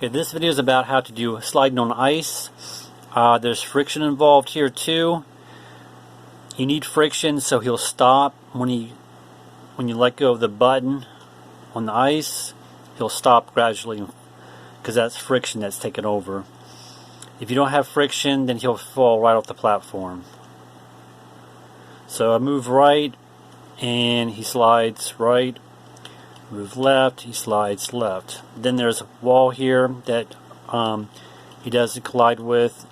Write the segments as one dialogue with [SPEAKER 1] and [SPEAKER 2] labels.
[SPEAKER 1] Okay, this video is about how to do sliding on ice. There's friction involved here too. You need friction so he'll stop when you let go of the button on the ice. He'll stop gradually because that's friction that's taken over. If you don't have friction, then he'll fall right off the platform. So I move right and he slides right. Move left, he slides left. Then there's a wall here that he doesn't collide with.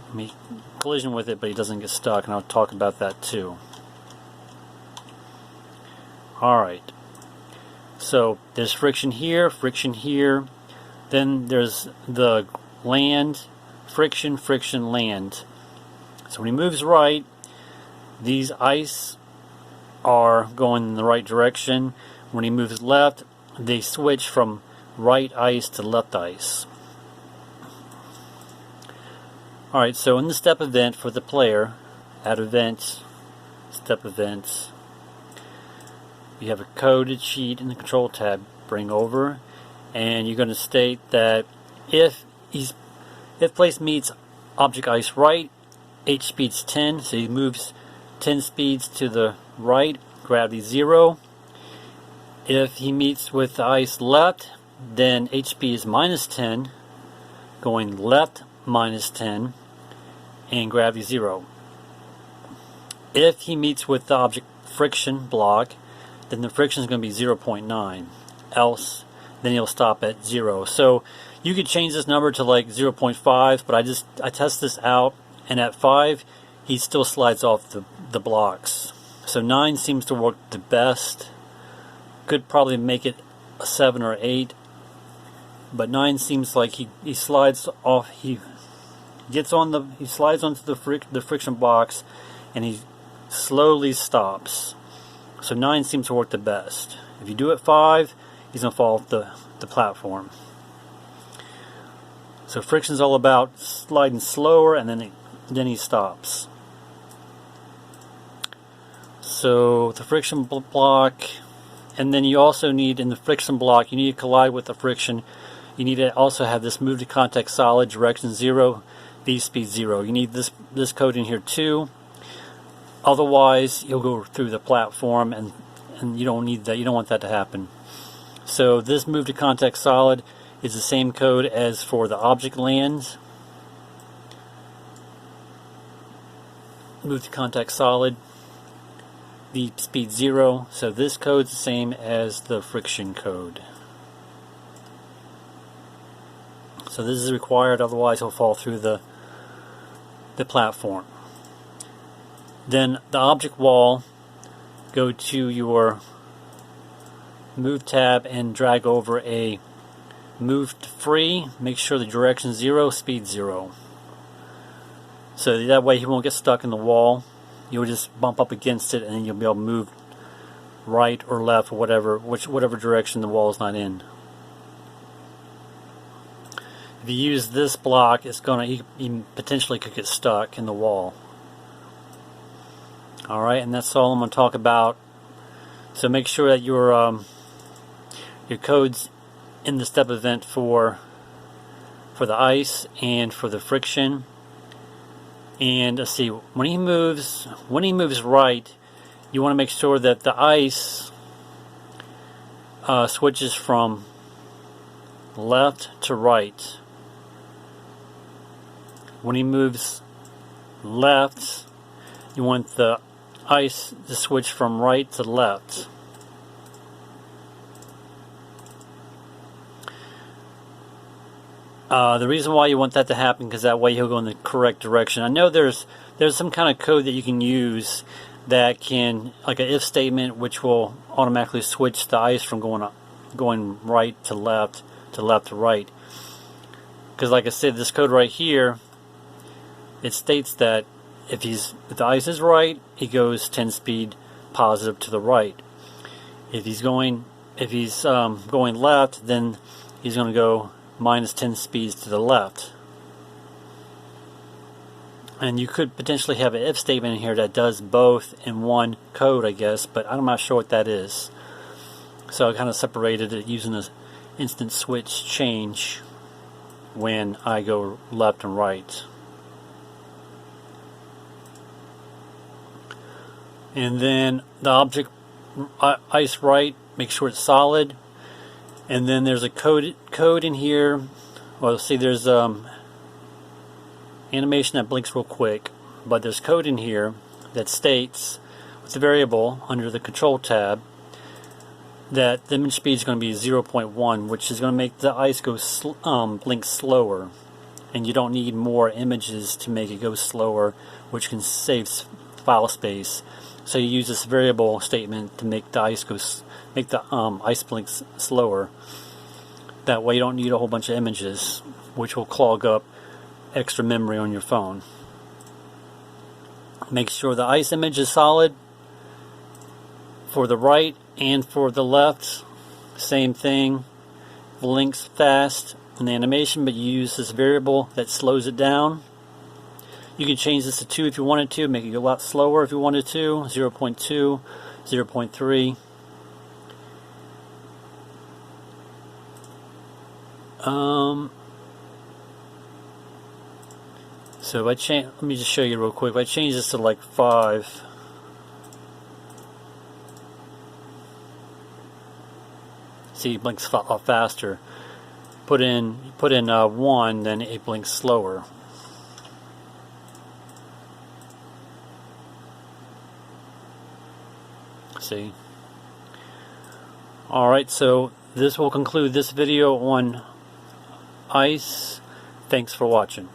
[SPEAKER 1] I mean, collision with it, but he doesn't get stuck, and I'll talk about that too. Alright, so there's friction here. Then there's the land, friction, land. So when he moves right, these ice are going in the right direction. When he moves left, they switch from right ice to left ice. Alright, so in the step event for the player, add event, step events, you have a coded sheet in the control tab, bring over, and you're going to state that if place meets object ice right, H speed's 10, so he moves 10 speeds to the right, gravity 0. If he meets with the ice left, then HP is minus 10, going left minus 10, and gravity 0. If he meets with the object friction block, then the friction is going to be 0.9. Else, then he'll stop at 0. So you could change this number to like 0.5, but I test this out, and at 5, he still slides off the blocks. So 9 seems to work the best. Could probably make it a 7 or 8, but 9 seems like he slides off. He slides onto the friction box, and he slowly stops. So 9 seems to work the best. If you do it 5, he's gonna fall off the platform. So friction's all about sliding slower, and then he stops. So the friction block. And then you also need, in the friction block, you need to collide with the friction. You need to also have this move to contact solid, direction 0, V speed 0. You need this code in here too. Otherwise, you'll go through the platform, and you don't need that. You don't want that to happen. So this move to contact solid is the same code as for the object lands. Move to contact solid. V speed 0, so this code's the same as the friction code. So this is required, otherwise he'll fall through the platform. Then the object wall, go to your move tab and drag over a move to free. Make sure the direction 0, speed 0. So that way he won't get stuck in the wall. You'll just bump up against it, and then you'll be able to move right or left or whatever direction the wall is not in. If you use this block, you potentially could get stuck in the wall. Alright, and that's all I'm going to talk about. So make sure that your code's in the step event for the ice and for the friction. And let's see, when he moves right, you want to make sure that the ice switches from left to right. When he moves left, you want the ice to switch from right to left. The reason why you want that to happen, because that way he'll go in the correct direction. I know there's some kind of code that you can use that can, like an if statement, which will automatically switch the ice from going right to left to right. Because like I said, this code right here, it states that if the ice is right, he goes 10 speed positive to the right. If he's going left, then he's going to go minus 10 speeds to the left. And you could potentially have an if statement in here that does both in one code, I guess, but I'm not sure what that is. So I kind of separated it using instant switch change when I go left and right. And then the object ice right, make sure it's solid. And then there's a code in here. Well, see, there's animation that blinks real quick, but there's code in here that states with the variable under the control tab that the image speed is going to be 0.1, which is going to make the ice go blink slower, and you don't need more images to make it go slower, which can save file space. So you use this variable statement to make the ice ice blink slower. That way you don't need a whole bunch of images, which will clog up extra memory on your phone. Make sure the ice image is solid for the right and for the left. Same thing, blinks fast in the animation, but you use this variable that slows it down. You can change this to 2 if you wanted to, make it go a lot slower if you wanted to, 0.2, 0.3. So if I let me just show you real quick. If I change this to like 5, see, it blinks a lot faster. Put in 1, then it blinks slower. See. Alright, so this will conclude this video on ice. Thanks for watching.